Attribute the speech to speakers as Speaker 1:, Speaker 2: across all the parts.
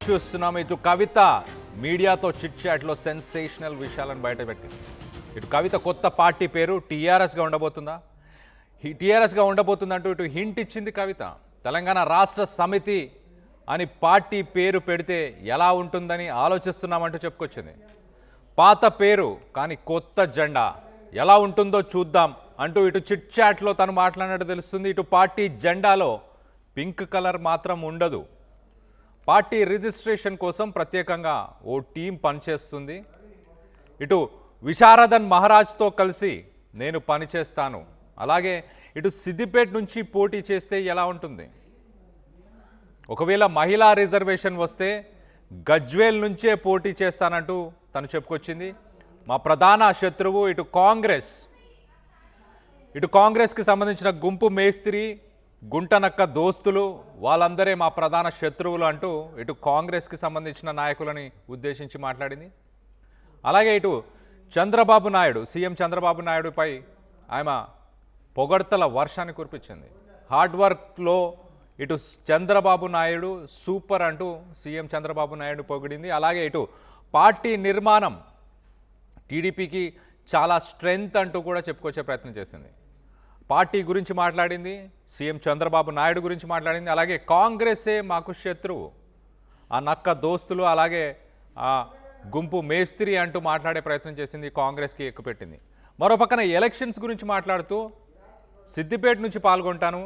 Speaker 1: చూస్తున్నాం. ఇటు కవిత మీడియాతో చిట్ చాట్లో సెన్సేషనల్ విషయాలను బయటపెట్టింది. ఇటు కవిత కొత్త పార్టీ పేరు టీఆర్ఎస్గా ఉండబోతుందా, టీఆర్ఎస్గా ఉండబోతుందంటూ ఇటు హింట్ ఇచ్చింది కవిత. తెలంగాణ రాష్ట్ర సమితి అని పార్టీ పేరు పెడితే ఎలా ఉంటుందని ఆలోచిస్తున్నామంటూ చెప్పుకొచ్చింది. పాత పేరు కానీ కొత్త జెండా ఎలా ఉంటుందో చూద్దాం అంటూ ఇటు చిట్ చాట్లో తను మాట్లాడినట్టు తెలుస్తుంది. ఇటు పార్టీ జెండాలో పింక్ కలర్ మాత్రం ఉండదు. పార్టీ రిజిస్ట్రేషన్ కోసం ప్రత్యేకంగా ఓ టీం పనిచేస్తుంది. ఇటు విశారదన్ మహారాజ్తో కలిసి నేను పనిచేస్తాను. అలాగే ఇటు సిద్దిపేట నుంచి పోటీ చేస్తే ఎలా ఉంటుంది, ఒకవేళ మహిళా రిజర్వేషన్ వస్తే గజ్వేల్ నుంచే పోటీ చేస్తానంటూ తను చెప్పుకొచ్చింది. మా ప్రధాన శత్రువు ఇటు కాంగ్రెస్కి సంబంధించిన గుంపు మేస్త్రి, గుంటనక్క దోస్తులు, వాళ్ళందరే మా ప్రధాన శత్రువులు అంటూ ఇటు కాంగ్రెస్కి సంబంధించిన నాయకులని ఉద్దేశించి మాట్లాడింది. అలాగే ఇటు చంద్రబాబు నాయుడు, సీఎం చంద్రబాబు నాయుడుపై ఆమె పొగడ్తల వర్షాన్ని కురిపించింది. హార్డ్ వర్క్లో ఇటు చంద్రబాబు నాయుడు సూపర్ అంటూ సీఎం చంద్రబాబు నాయుడు పొగిడింది. అలాగే ఇటు పార్టీ నిర్మాణం టీడీపీకి చాలా స్ట్రెంగ్త్ అంటూ కూడా చెప్పుకొచ్చే ప్రయత్నం చేసింది. పార్టీ గురించి మాట్లాడింది, సీఎం చంద్రబాబు నాయుడు గురించి మాట్లాడింది. అలాగే కాంగ్రెసే మాకు శత్రువు, ఆ నక్క దోస్తులు, అలాగే ఆ గుంపు మేస్త్రి అంటూ మాట్లాడే ప్రయత్నం చేసింది, కాంగ్రెస్కి ఎక్కుపెట్టింది. మరోపక్కన ఎలక్షన్స్ గురించి మాట్లాడుతూ సిద్దిపేట నుంచి పాల్గొంటాను,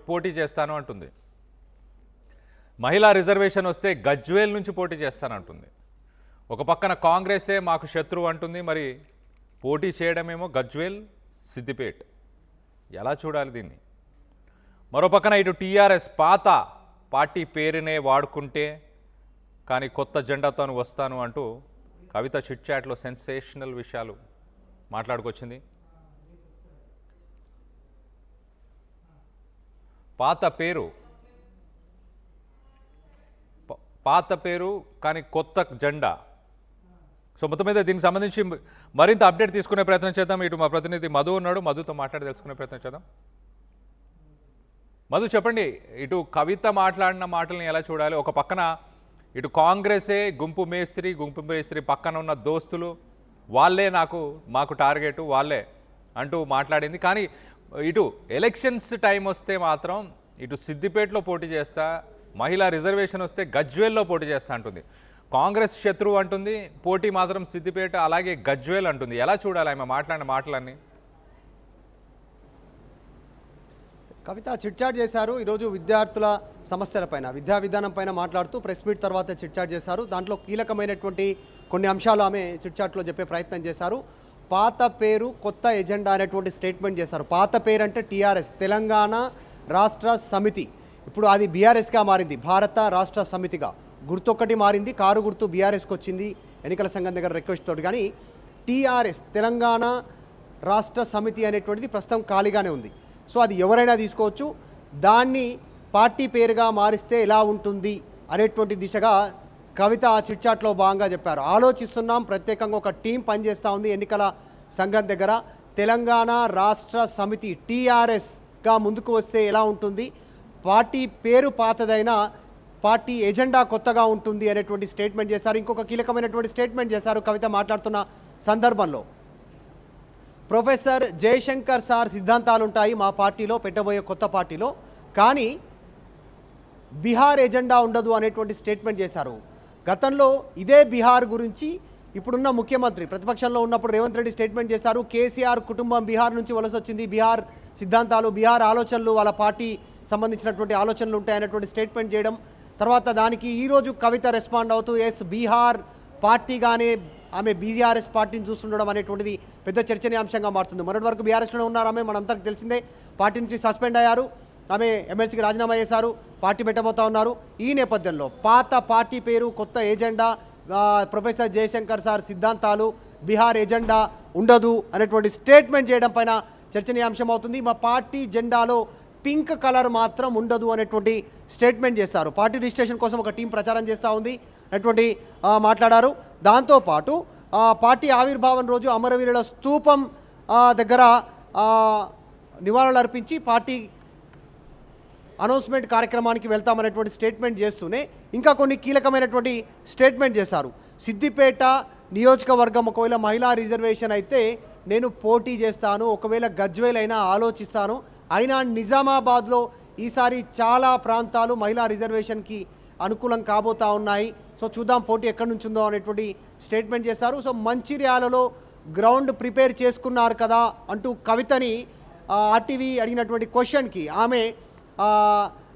Speaker 1: పోటీ చేస్తాను అంటుంది. మహిళా రిజర్వేషన్ వస్తే గజ్వేల్ నుంచి పోటీ చేస్తానంటుంది. ఒక పక్కన కాంగ్రెసే మాకు శత్రువు అంటుంది, మరి పోటీ చేయడమేమో గజ్వేల్, సిద్దిపేట. ఎలా చూడాలి దీన్ని? మరోపక్కన ఇటు టీఆర్ఎస్ పాత పార్టీ పేరునే వాడుకుంటే కానీ కొత్త జెండాతో వస్తాను అంటూ కవిత చిట్ చాట్లో సెన్సేషనల్ విషయాలు మాట్లాడుకొచ్చింది. పాత పేరు కానీ కొత్త జెండా. సో మొత్తం మీద దీనికి సంబంధించి మరింత అప్డేట్ తీసుకునే ప్రయత్నం చేద్దాం. ఇటు మా ప్రతినిధి మధు ఉన్నాడు, మధుతో మాట్లాడి తెలుసుకునే ప్రయత్నం చేద్దాం. మధు, చెప్పండి, ఇటు కవిత మాట్లాడిన మాటల్ని ఎలా చూడాలి? ఒక పక్కన ఇటు కాంగ్రెసే గుంపు మేస్త్రి పక్కన ఉన్న దోస్తులు, వాళ్ళే మాకు టార్గెట్, వాళ్ళే అంటూ మాట్లాడింది. కానీ ఇటు ఎలక్షన్స్ టైం వస్తే మాత్రం ఇటు సిద్దిపేటలో పోటీ చేస్తా, మహిళా రిజర్వేషన్ వస్తే గజ్వేల్లో పోటీ చేస్తా అంటుంది. కాంగ్రెస్ శత్రువు అంటుంది, పోటీ మాత్రం సిద్దిపేట అలాగే గజ్వేల్ అంటుంది. ఎలా చూడాలి ఆమె మాట్లాడిన మాటలన్నీ?
Speaker 2: కవిత చిట్చాట్ చేశారు ఈరోజు విద్యార్థుల సమస్యలపైన, విద్యా విధానం పైన మాట్లాడుతూ ప్రెస్ మీట్ తర్వాత చిట్చాట్ చేశారు. దాంట్లో కీలకమైనటువంటి కొన్ని అంశాలు ఆమె చిట్చాట్లో చెప్పే ప్రయత్నం చేశారు. పాత పేరు కొత్త ఎజెండా అనేటువంటి స్టేట్మెంట్ చేశారు. పాత పేరు అంటే టీఆర్ఎస్, తెలంగాణ రాష్ట్ర సమితి. ఇప్పుడు అది బీఆర్ఎస్గా మారింది, భారత రాష్ట్ర సమితిగా. గుర్తు ఒక్కటి మారింది, కారు గుర్తు బీఆర్ఎస్కి వచ్చింది ఎన్నికల సంఘం దగ్గర రిక్వెస్ట్ తోటి. కానీ టీఆర్ఎస్ తెలంగాణ రాష్ట్ర సమితి అనేటువంటిది ప్రస్తుతం ఖాళీగానే ఉంది. సో అది ఎవరైనా తీసుకోవచ్చు. దాన్ని పార్టీ పేరుగా మారిస్తే ఎలా ఉంటుంది అనేటువంటి దిశగా కవిత ఆ చిట్చాట్లో భాగంగా చెప్పారు. ఆలోచిస్తున్నాం, ప్రత్యేకంగా ఒక టీం పనిచేస్తూ ఉంది ఎన్నికల సంఘం దగ్గర. తెలంగాణ రాష్ట్ర సమితి టీఆర్ఎస్గా ముందుకు వస్తే ఎలా ఉంటుంది, పార్టీ పేరు పాతదైనా పార్టీ ఎజెండా కొత్తగా ఉంటుంది అనేటువంటి స్టేట్మెంట్ చేశారు. ఇంకొక కీలకమైనటువంటి స్టేట్మెంట్ చేశారు కవిత మాట్లాడుతున్న సందర్భంలో. ప్రొఫెసర్ జయశంకర్ సార్ సిద్ధాంతాలు ఉంటాయి మా పార్టీలో, పెట్టబోయే కొత్త పార్టీలో, కానీ బీహార్ ఎజెండా ఉండదు అనేటువంటి స్టేట్మెంట్ చేశారు. గతంలో ఇదే బీహార్ గురించి ఇప్పుడున్న ముఖ్యమంత్రి ప్రతిపక్షంలో ఉన్నప్పుడు రేవంత్ రెడ్డి స్టేట్మెంట్ చేశారు. కేసీఆర్ కుటుంబం బీహార్ నుంచి వలస వచ్చింది, బీహార్ సిద్ధాంతాలు, బీహార్ ఆలోచనలు, వాళ్ళ పార్టీ సంబంధించినటువంటి ఆలోచనలు ఉంటాయనేటువంటి స్టేట్మెంట్ చేయడం. తర్వాత దానికి ఈరోజు కవిత రెస్పాండ్ అవుతూ ఎస్ బీహార్ పార్టీగానే ఆమె బీఆర్ఎస్ పార్టీని చూస్తుండడం అనేటువంటిది పెద్ద చర్చనీయాంశంగా మారుతుంది. మొన్నటి వరకు బీఆర్ఎస్లోనే ఉన్నారు ఆమె, మనందరికీ తెలిసిందే. పార్టీ నుంచి సస్పెండ్ అయ్యారు, ఆమె ఎమ్మెల్సీకి రాజీనామా చేశారు, పార్టీ పెట్టబోతా ఉన్నారు. ఈ నేపథ్యంలో పాత పార్టీ పేరు కొత్త ఎజెండా, ప్రొఫెసర్ జయశంకర్ సార్ సిద్ధాంతాలు, బీహార్ ఎజెండా ఉండదు అనేటువంటి స్టేట్మెంట్ చేయడం పైన చర్చనీయాంశం అవుతుంది. మా పార్టీ జెండాలో పింక్ కలర్ మాత్రం ఉండదు అనేటువంటి స్టేట్మెంట్ చేస్తారు. పార్టీ రిజిస్ట్రేషన్ కోసం ఒక టీం ప్రచారం చేస్తూ ఉంది అనేటువంటి మాట్లాడారు. దాంతోపాటు పార్టీ ఆవిర్భావం రోజు అమరవీరుల స్తూపం దగ్గర నివాళులు అర్పించి పార్టీ అనౌన్స్మెంట్ కార్యక్రమానికి వెళ్తామనేటువంటి స్టేట్మెంట్ చేస్తూనే ఇంకా కొన్ని కీలకమైనటువంటి స్టేట్మెంట్ చేశారు. సిద్దిపేట నియోజకవర్గం ఒకవేళ మహిళా రిజర్వేషన్ అయితే నేను పోటీ చేస్తాను, ఒకవేళ గజ్వేల్ అయినా ఆలోచిస్తాను, అయినా నిజామాబాద్లో ఈసారి చాలా ప్రాంతాలు మహిళా రిజర్వేషన్కి అనుకూలం కాబోతా ఉన్నాయి. సో చూద్దాం పోటీ ఎక్కడి నుంచి ఉందో అనేటువంటి స్టేట్మెంట్ చేశారు. సో మంచిర్యాలలో గ్రౌండ్ ప్రిపేర్ చేసుకున్నారు కదా అంటూ కవితని ఆర్టీవీ అడిగినటువంటి క్వశ్చన్కి ఆమె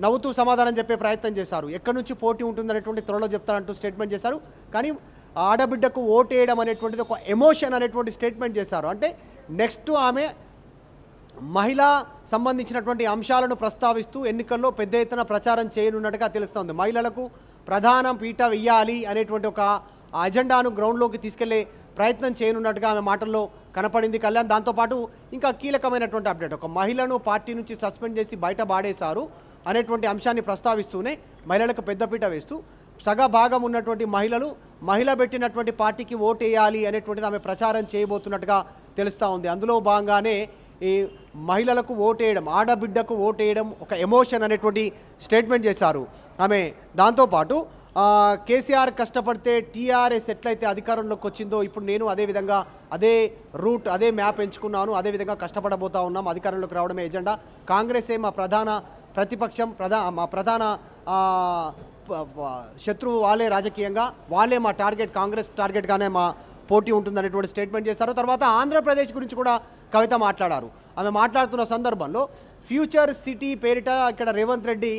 Speaker 2: నవ్వుతూ సమాధానం చెప్పే ప్రయత్నం చేశారు. ఎక్కడి నుంచి పోటీ ఉంటుందనేటువంటి త్వరలో చెప్తారంటూ స్టేట్మెంట్ చేశారు. కానీ ఆడబిడ్డకు ఓటు వేయడం అనేటువంటిది ఒక ఎమోషన్ అనేటువంటి స్టేట్మెంట్ చేశారు. అంటే నెక్స్ట్ ఆమె మహిళా సంబంధించినటువంటి అంశాలను ప్రస్తావిస్తూ ఎన్నికల్లో పెద్ద ఎత్తున ప్రచారం చేయనున్నట్టుగా తెలుస్తోంది. మహిళలకు ప్రధాన పీట వెయ్యాలి అనేటువంటి ఒక అజెండాను గ్రౌండ్లోకి తీసుకెళ్లే ప్రయత్నం చేయనున్నట్టుగా ఆమె మాటల్లో కనపడింది కళ్యాణ్. దాంతోపాటు ఇంకా కీలకమైనటువంటి అప్డేట్, ఒక మహిళను పార్టీ నుంచి సస్పెండ్ చేసి బయట బాడేశారు అనేటువంటి అంశాన్ని ప్రస్తావిస్తూనే మహిళలకు పెద్దపీట వేస్తూ సగభాగం ఉన్నటువంటి మహిళ పెట్టినటువంటి పార్టీకి ఓటు వేయాలి అనేటువంటిది ఆమె ప్రచారం చేయబోతున్నట్టుగా తెలుస్తూ ఉంది. అందులో భాగంగానే ఈ మహిళలకు ఓటేయడం, ఆడబిడ్డకు ఓటేయడం ఒక ఎమోషన్ అనేటువంటి స్టేట్మెంట్ చేశారు ఆమె. దాంతోపాటు కేసీఆర్ కష్టపడితే టీఆర్ఎస్ ఎట్లయితే అధికారంలోకి వచ్చిందో ఇప్పుడు నేను అదేవిధంగా అదే రూట్ అదే మ్యాప్ ఎంచుకున్నాను, అదేవిధంగా కష్టపడబోతా ఉన్నాం, అధికారంలోకి రావడమే ఎజెండా, కాంగ్రెసే మా ప్రధాన ప్రతిపక్షం, మా ప్రధాన శత్రువు వాళ్ళే, రాజకీయంగా వాళ్ళే మా టార్గెట్, కాంగ్రెస్ టార్గెట్గానే మా పోటీ ఉంటుందనేటువంటి స్టేట్మెంట్ చేశారు. తర్వాత ఆంధ్రప్రదేశ్ గురించి కూడా కవిత మాట్లాడారు. ఆమె మాట్లాడుతున్న సందర్భంలో ఫ్యూచర్ సిటీ పేరిట ఇక్కడ రేవంత్ రెడ్డి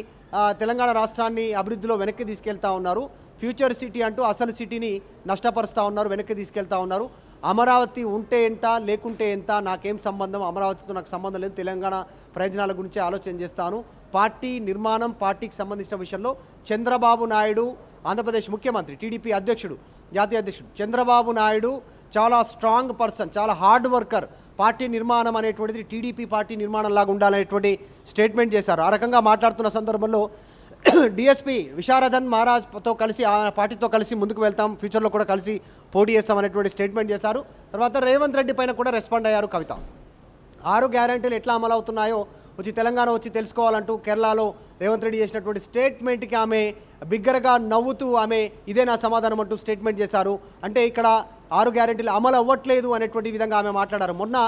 Speaker 2: తెలంగాణ రాష్ట్రాన్ని అభివృద్ధిలో వెనక్కి తీసుకెళ్తా ఉన్నారు. ఫ్యూచర్ సిటీ అంటూ అసలు సిటీని నష్టపరుస్తూ ఉన్నారు, వెనక్కి తీసుకెళ్తా ఉన్నారు. అమరావతి ఉంటే ఎంత లేకుంటే ఎంత, నాకేం సంబంధం, అమరావతితో నాకు సంబంధం లేదు, తెలంగాణ ప్రయోజనాల గురించి ఆలోచన చేస్తాను. పార్టీ నిర్మాణం, పార్టీకి సంబంధించిన విషయంలో చంద్రబాబు నాయుడు, ఆంధ్రప్రదేశ్ ముఖ్యమంత్రి, టీడీపీ అధ్యక్షుడు, జాతీయ అధ్యక్షుడు చంద్రబాబు నాయుడు చాలా స్ట్రాంగ్ పర్సన్, చాలా హార్డ్ వర్కర్, పార్టీ నిర్మాణం అనేటువంటిది టీడీపీ పార్టీ నిర్మాణం లాగా ఉండాలనేటువంటి స్టేట్మెంట్ చేశారు. ఆ రకంగా మాట్లాడుతున్న సందర్భంలో డిఎస్పీ విశారదన్ మహారాజ్తో కలిసి ఆ పార్టీతో కలిసి ముందుకు వెళ్తాం, ఫ్యూచర్లో కూడా కలిసి పోటీ చేస్తాం అనేటువంటి స్టేట్మెంట్ చేశారు. తర్వాత రేవంత్ రెడ్డి పైన కూడా రెస్పాండ్ అయ్యారు కవిత. 6 గ్యారెంటీలు ఎట్లా అమలు అవుతున్నాయో వచ్చి తెలంగాణ వచ్చి తెలుసుకోవాలంటూ కేరళలో రేవంత్ రెడ్డి చేసినటువంటి స్టేట్మెంట్కి ఆమె బిగ్గరగా నవ్వుతూ ఆమె ఇదే నా సమాధానం అంటూ స్టేట్మెంట్ చేశారు. అంటే ఇక్కడ 6 గ్యారెంటీలు అమలు అవ్వట్లేదు అనేటువంటి విధంగా ఆమె మాట్లాడారు. మొన్న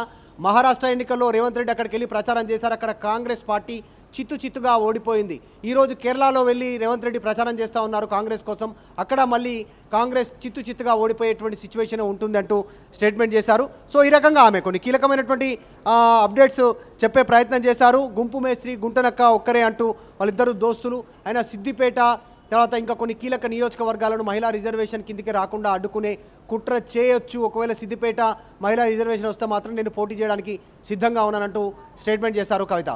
Speaker 2: మహారాష్ట్ర ఎన్నికల్లో రేవంత్ రెడ్డి అక్కడికి వెళ్ళి ప్రచారం చేశారు. అక్కడ కాంగ్రెస్ పార్టీ చిత్తుగా ఓడిపోయింది. ఈరోజు కేరళలో వెళ్ళి రేవంత్ రెడ్డి ప్రచారం చేస్తూ ఉన్నారు కాంగ్రెస్ కోసం, అక్కడ మళ్ళీ కాంగ్రెస్ చిత్తుగా ఓడిపోయేటువంటి సిచ్యువేషన్ ఉంటుందంటూ స్టేట్మెంట్ చేశారు. సో ఈ రకంగా ఆమె కొన్ని కీలకమైనటువంటి అప్డేట్స్ చెప్పే ప్రయత్నం చేశారు. గుంపు మేస్త్రి, గుంటనక్క ఒక్కరే అంటూ వాళ్ళిద్దరు దోస్తులు, ఆయన సిద్దిపేట తర్వాత ఇంకా కొన్ని కీలక నియోజకవర్గాలను మహిళా రిజర్వేషన్ కిందికి రాకుండా అడ్డుకునే కుట్ర చేయొచ్చు, ఒకవేళ సిద్దిపేట మహిళా రిజర్వేషన్ వస్తే మాత్రం నేను పోటీ చేయడానికి సిద్ధంగా ఉన్నానంటూ స్టేట్మెంట్ చేశారు కవిత.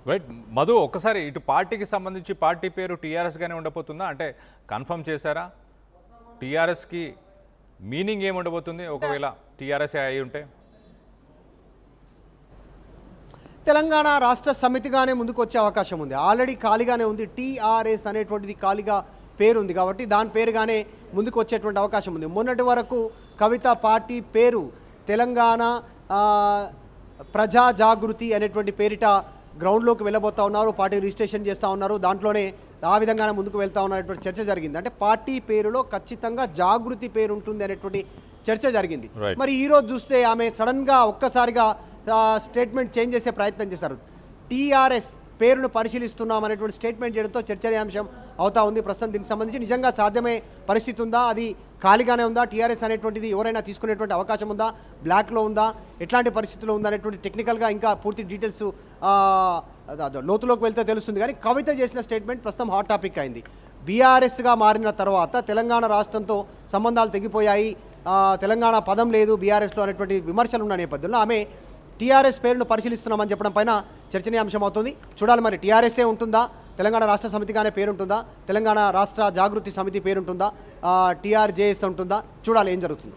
Speaker 1: రైట్ మధు, ఒక్కసారి ఇటు పార్టీకి సంబంధించి పార్టీ పేరు టీఆర్ఎస్గానే ఉండబోతుందా? అంటే కన్ఫర్మ్ చేశారా? టీఆర్ఎస్కి మీనింగ్ ఏమి ఉండబోతుంది ఒకవేళ టీఆర్ఎస్ అయి ఉంటే?
Speaker 2: తెలంగాణ రాష్ట్ర సమితిగానే ముందుకు వచ్చే అవకాశం ఉంది. ఆల్రెడీ ఖాళీగానే ఉంది, టీఆర్ఎస్ అనేటువంటిది ఖాళీగా పేరు ఉంది కాబట్టి దాని పేరుగానే ముందుకు వచ్చేటువంటి అవకాశం ఉంది. మొన్నటి వరకు కవిత పార్టీ పేరు తెలంగాణ ప్రజా జాగృతి అనేటువంటి పేరిట గ్రౌండ్లోకి వెళ్ళబోతా ఉన్నారు, పార్టీ రిజిస్ట్రేషన్ చేస్తూ ఉన్నారు, దాంట్లోనే ఆ విధంగానే ముందుకు వెళ్తా ఉన్నటువంటి చర్చ జరిగింది. అంటే పార్టీ పేరులో ఖచ్చితంగా జాగృతి పేరు ఉంటుంది అనేటువంటి చర్చ జరిగింది. మరి ఈరోజు చూస్తే ఆమె సడన్గా ఒక్కసారిగా స్టేట్మెంట్ చేంజ్ చేసే ప్రయత్నం చేశారు. టీఆర్ఎస్ పేరును పరిశీలిస్తున్నాం అనేటువంటి స్టేట్మెంట్ చేయడంతో చర్చనీయాంశం అవుతా ఉంది. ప్రస్తుతం దీనికి సంబంధించి నిజంగా సాధ్యమే పరిస్థితి ఉందా, అది ఖాళీగానే ఉందా, టీఆర్ఎస్ అనేటువంటిది ఎవరైనా తీసుకునేటువంటి అవకాశం ఉందా, బ్లాక్లో ఉందా, ఎట్లాంటి పరిస్థితుల్లో ఉందా అనేటువంటి టెక్నికల్గా ఇంకా పూర్తి డీటెయిల్స్ లోతులోకి వెళ్తే తెలుస్తుంది. కానీ కవిత చేసిన స్టేట్మెంట్ ప్రస్తుతం హాట్ టాపిక్ అయింది. బీఆర్ఎస్గా మారిన తర్వాత తెలంగాణ రాష్ట్రంతో సంబంధాలు తెగిపోయాయి, తెలంగాణ పదం లేదు బీఆర్ఎస్లో అనేటువంటి విమర్శలు ఉన్న నేపథ్యంలో ఆమె టీఆర్ఎస్ పేరును పరిశీలిస్తున్నామని చెప్పడం పైన చర్చనీయాంశం అవుతుంది. చూడాలి మరి టీఆర్ఎస్ఏ ఉంటుందా, తెలంగాణ రాష్ట్ర సమితిగానే పేరుంటుందా, తెలంగాణ రాష్ట్ర జాగృతి సమితి పేరుంటుందా, టీఆర్జేఎస్ ఉంటుందా, చూడాలి ఏం జరుగుతుందో.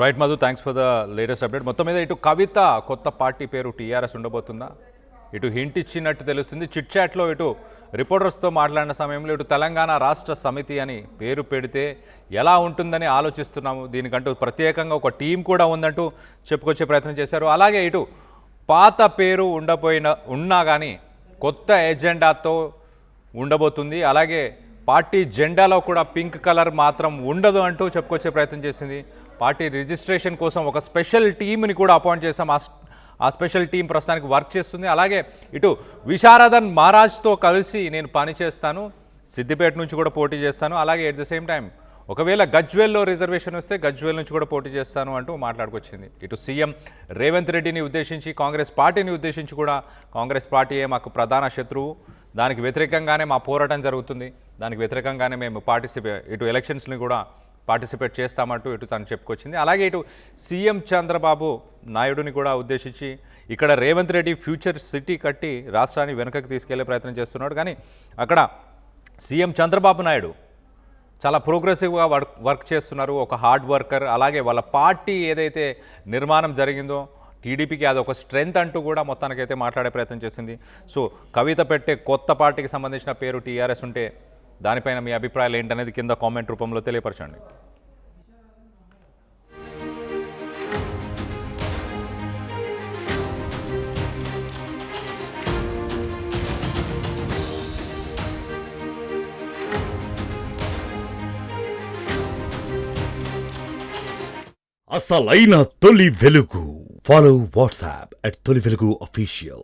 Speaker 1: Right Madhu, thanks for the latest update. మొత్తం మీద ఇటు కవిత కొత్త పార్టీ పేరు టీఆర్ఎస్ ఉండబోతుందా, ఇటు హింట్ ఇచ్చినట్టు తెలుస్తుంది. చిట్ చాట్లో ఇటు రిపోర్టర్స్తో మాట్లాడిన సమయంలో ఇటు తెలంగాణ రాష్ట్ర సమితి అని పేరు పెడితే ఎలా ఉంటుందని ఆలోచిస్తున్నాము, దీనికంటూ ప్రత్యేకంగా ఒక టీం కూడా ఉందంటూ చెప్పుకొచ్చే ప్రయత్నం చేశారు. అలాగే ఇటు పాత పేరు ఉన్నా కానీ కొత్త ఎజెండాతో ఉండబోతుంది. అలాగే పార్టీ జెండాలో కూడా పింక్ కలర్ మాత్రం ఉండదు అంటూ చెప్పుకొచ్చే ప్రయత్నం చేసింది. పార్టీ రిజిస్ట్రేషన్ కోసం ఒక స్పెషల్ టీంని కూడా అపాయింట్ చేశాం. ఆ స్పెషల్ టీం ప్రస్తుతానికి వర్క్ చేస్తుంది. అలాగే ఇటు విశారదన్ మహారాజ్తో కలిసి నేను పనిచేస్తాను, సిద్దిపేట నుంచి కూడా పోటీ చేస్తాను, అలాగే ఎట్ ద సేమ్ టైం ఒకవేళ గజ్వేల్లో రిజర్వేషన్ వస్తే గజ్వేల్ నుంచి కూడా పోటీ చేస్తాను అంటూ మాట్లాడుకొచ్చింది. ఇటు సీఎం రేవంత్ రెడ్డిని ఉద్దేశించి, కాంగ్రెస్ పార్టీని ఉద్దేశించి కూడా కాంగ్రెస్ పార్టీయే మాకు ప్రధాన శత్రువు, దానికి వ్యతిరేకంగానే మా పోరాటం జరుగుతుంది, దానికి వ్యతిరేకంగానే మేము ఇటు ఎలక్షన్స్ని కూడా పార్టిసిపేట్ చేస్తామంటూ ఇటు తను చెప్పుకొచ్చింది. అలాగే ఇటు సీఎం చంద్రబాబు నాయుడుని కూడా ఉద్దేశించి ఇక్కడ రేవంత్ రెడ్డి ఫ్యూచర్ సిటీ కట్టి రాష్ట్రాన్ని వెనుకకు తీసుకెళ్లే ప్రయత్నం చేస్తున్నాడు. కానీ అక్కడ సీఎం చంద్రబాబు నాయుడు చాలా ప్రోగ్రెసివ్గా వర్క్ చేస్తున్నారు, ఒక హార్డ్ వర్కర్. అలాగే వాళ్ళ పార్టీ ఏదైతే నిర్మాణం జరిగిందో టీడీపీకి అది ఒక స్ట్రెంగ్త్ అంటూ కూడా మొత్తానికైతే మాట్లాడే ప్రయత్నం చేసింది. సో కవిత పెట్టే కొత్త పార్టీకి సంబంధించిన పేరు టీఆర్ఎస్ ఉంటే దానిపైన మీ అభిప్రాయాలు ఏంటనేది కింద కామెంట్ రూపంలో తెలియపరచండి.
Speaker 3: అసలైన తొలి వెలుగు. ఫాలో వాట్సాప్ @తొలి వెలుగు official.